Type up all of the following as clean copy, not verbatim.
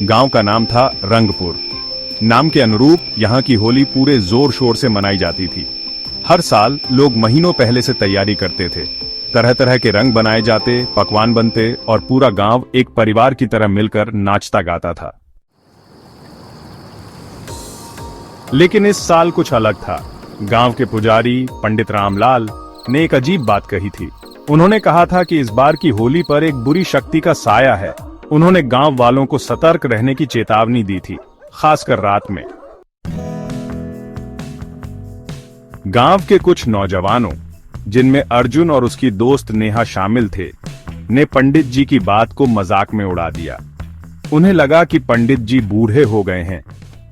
गांव का नाम था रंगपुर। नाम के अनुरूप यहाँ की होली पूरे जोर शोर से मनाई जाती थी। हर साल लोग महीनों पहले से तैयारी करते थे। तरह तरह के रंग बनाए जाते, पकवान बनते और पूरा गांव एक परिवार की तरह मिलकर नाचता गाता था। लेकिन इस साल कुछ अलग था। गांव के पुजारी पंडित रामलाल ने एक अजीब बात कही थी। उन्होंने कहा था कि इस बार की होली पर एक बुरी शक्ति का साया है। उन्होंने गांव वालों को सतर्क रहने की चेतावनी दी थी, खासकर रात में। गांव के कुछ नौजवानों, जिनमें अर्जुन और उसकी दोस्त नेहा शामिल थे, ने पंडित जी की बात को मजाक में उड़ा दिया। उन्हें लगा कि पंडित जी बूढ़े हो गए हैं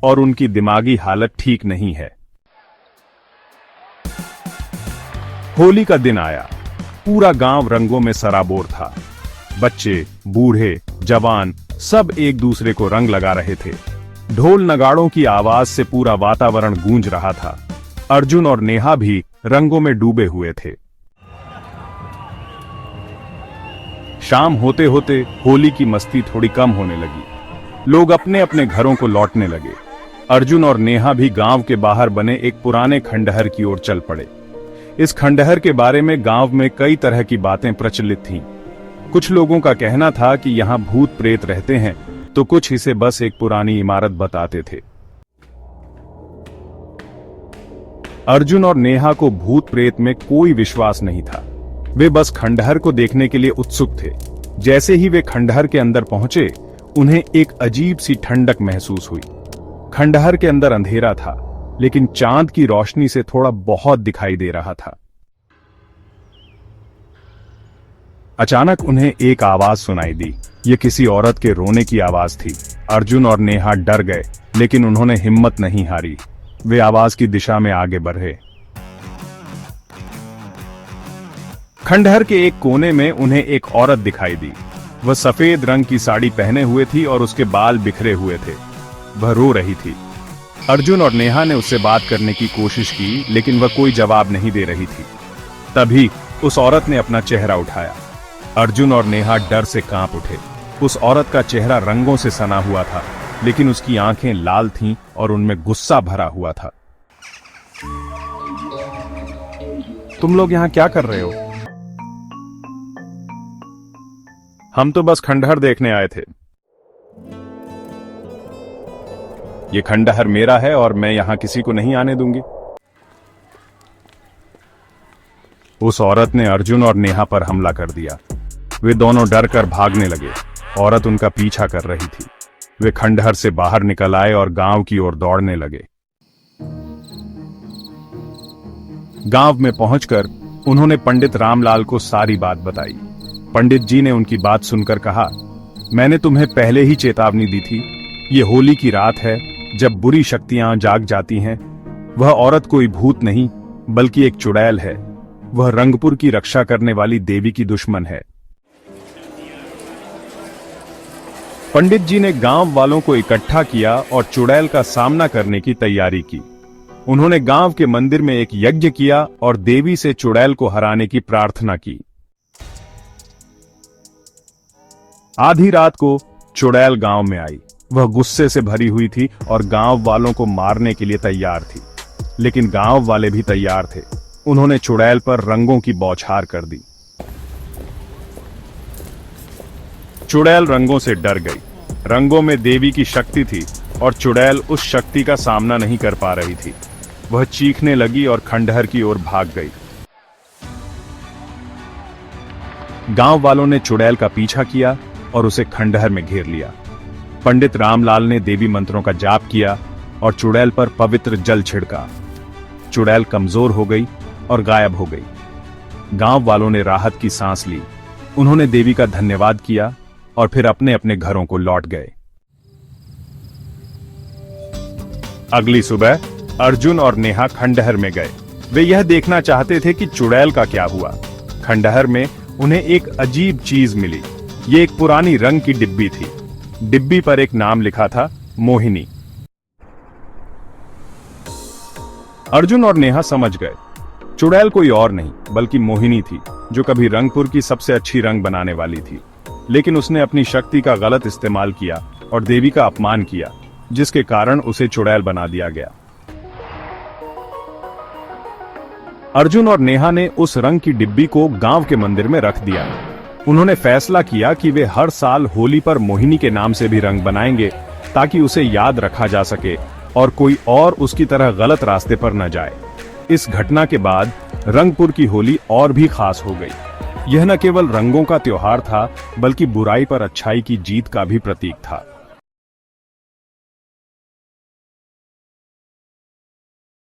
और उनकी दिमागी हालत ठीक नहीं है। होली का दिन आया। पूरा गांव रंगों में सराबोर था। बच्चे, बूढ़े, जवान सब एक दूसरे को रंग लगा रहे थे। ढोल नगाड़ों की आवाज से पूरा वातावरण गूंज रहा था। अर्जुन और नेहा भी रंगों में डूबे हुए थे। शाम होते होते होली की मस्ती थोड़ी कम होने लगी। लोग अपने अपने घरों को लौटने लगे। अर्जुन और नेहा भी गांव के बाहर बने एक पुराने खंडहर की ओर चल पड़े। इस खंडहर के बारे में गांव में कई तरह की बातें प्रचलित थीं। कुछ लोगों का कहना था कि यहां भूत प्रेत रहते हैं, तो कुछ इसे बस एक पुरानी इमारत बताते थे। अर्जुन और नेहा को भूत प्रेत में कोई विश्वास नहीं था। वे बस खंडहर को देखने के लिए उत्सुक थे। जैसे ही वे खंडहर के अंदर पहुंचे, उन्हें एक अजीब सी ठंडक महसूस हुई। खंडहर के अंदर अंधेरा था, लेकिन चांद की रोशनी से थोड़ा बहुत दिखाई दे रहा था। अचानक उन्हें एक आवाज सुनाई दी। ये किसी औरत के रोने की आवाज थी। अर्जुन और नेहा डर गए, लेकिन उन्होंने हिम्मत नहीं हारी। वे आवाज की दिशा में आगे बढ़े। खंडहर के एक कोने में उन्हें एक औरत दिखाई दी। वह सफेद रंग की साड़ी पहने हुए थी और उसके बाल बिखरे हुए थे। वह रो रही थी। अर्जुन और नेहा ने उससे बात करने की कोशिश की, लेकिन वह कोई जवाब नहीं दे रही थी। तभी उस औरत ने अपना चेहरा उठाया। अर्जुन और नेहा डर से कांप उठे। उस औरत का चेहरा रंगों से सना हुआ था, लेकिन उसकी आंखें लाल थीं और उनमें गुस्सा भरा हुआ था। तुम लोग यहां क्या कर रहे हो? हम तो बस खंडहर देखने आए थे। ये खंडहर मेरा है और मैं यहां किसी को नहीं आने दूंगी। उस औरत ने अर्जुन और नेहा पर हमला कर दिया। वे दोनों डर कर भागने लगे। औरत उनका पीछा कर रही थी। वे खंडहर से बाहर निकल आए और गांव की ओर दौड़ने लगे। गांव में पहुंचकर उन्होंने पंडित रामलाल को सारी बात बताई। पंडित जी ने उनकी बात सुनकर कहा, मैंने तुम्हें पहले ही चेतावनी दी थी। ये होली की रात है, जब बुरी शक्तियां जाग जाती हैं। वह औरत कोई भूत नहीं, बल्कि एक चुड़ैल है। वह रंगपुर की रक्षा करने वाली देवी की दुश्मन है। पंडित जी ने गांव वालों को इकट्ठा किया और चुड़ैल का सामना करने की तैयारी की। उन्होंने गांव के मंदिर में एक यज्ञ किया और देवी से चुड़ैल को हराने की प्रार्थना की। आधी रात को चुड़ैल गांव में आई। वह गुस्से से भरी हुई थी और गांव वालों को मारने के लिए तैयार थी। लेकिन गांव वाले भी तैयार थे। उन्होंने चुड़ैल पर रंगों की बौछार कर दी। चुड़ैल रंगों से डर गई। रंगों में देवी की शक्ति थी और चुड़ैल उस शक्ति का सामना नहीं कर पा रही थी। वह चीखने लगी और खंडहर की ओर भाग गई। गांव वालों ने चुड़ैल का पीछा किया और उसे खंडहर में घेर लिया। पंडित रामलाल ने देवी मंत्रों का जाप किया और चुड़ैल पर पवित्र जल छिड़का। चुड़ैल कमजोर हो गई और गायब हो गई। गांव वालों ने राहत की सांस ली। उन्होंने देवी का धन्यवाद किया और फिर अपने अपने घरों को लौट गए। अगली सुबह अर्जुन और नेहा खंडहर में गए। वे यह देखना चाहते थे कि चुड़ैल का क्या हुआ। खंडहर में उन्हें एक अजीब चीज मिली। ये एक पुरानी रंग की डिब्बी थी। डिब्बी पर एक नाम लिखा था, मोहिनी। अर्जुन और नेहा समझ गए, चुड़ैल कोई और नहीं बल्कि मोहिनी थी, जो कभी रंगपुर की सबसे अच्छी रंग बनाने वाली थी। लेकिन उसने अपनी शक्ति का गलत इस्तेमाल किया और देवी का अपमान किया, जिसके कारण उसे चुड़ैल बना दिया गया। अर्जुन और नेहा ने उस रंग की डिब्बी को गांव के मंदिर में रख दिया। उन्होंने फैसला किया कि वे हर साल होली पर मोहिनी के नाम से भी रंग बनाएंगे, ताकि उसे याद रखा जा सके और कोई और उसकी तरह गलत रास्ते पर न जाए। इस घटना के बाद रंगपुर की होली और भी खास हो गई। यह न केवल रंगों का त्योहार था, बल्कि बुराई पर अच्छाई की जीत का भी प्रतीक था।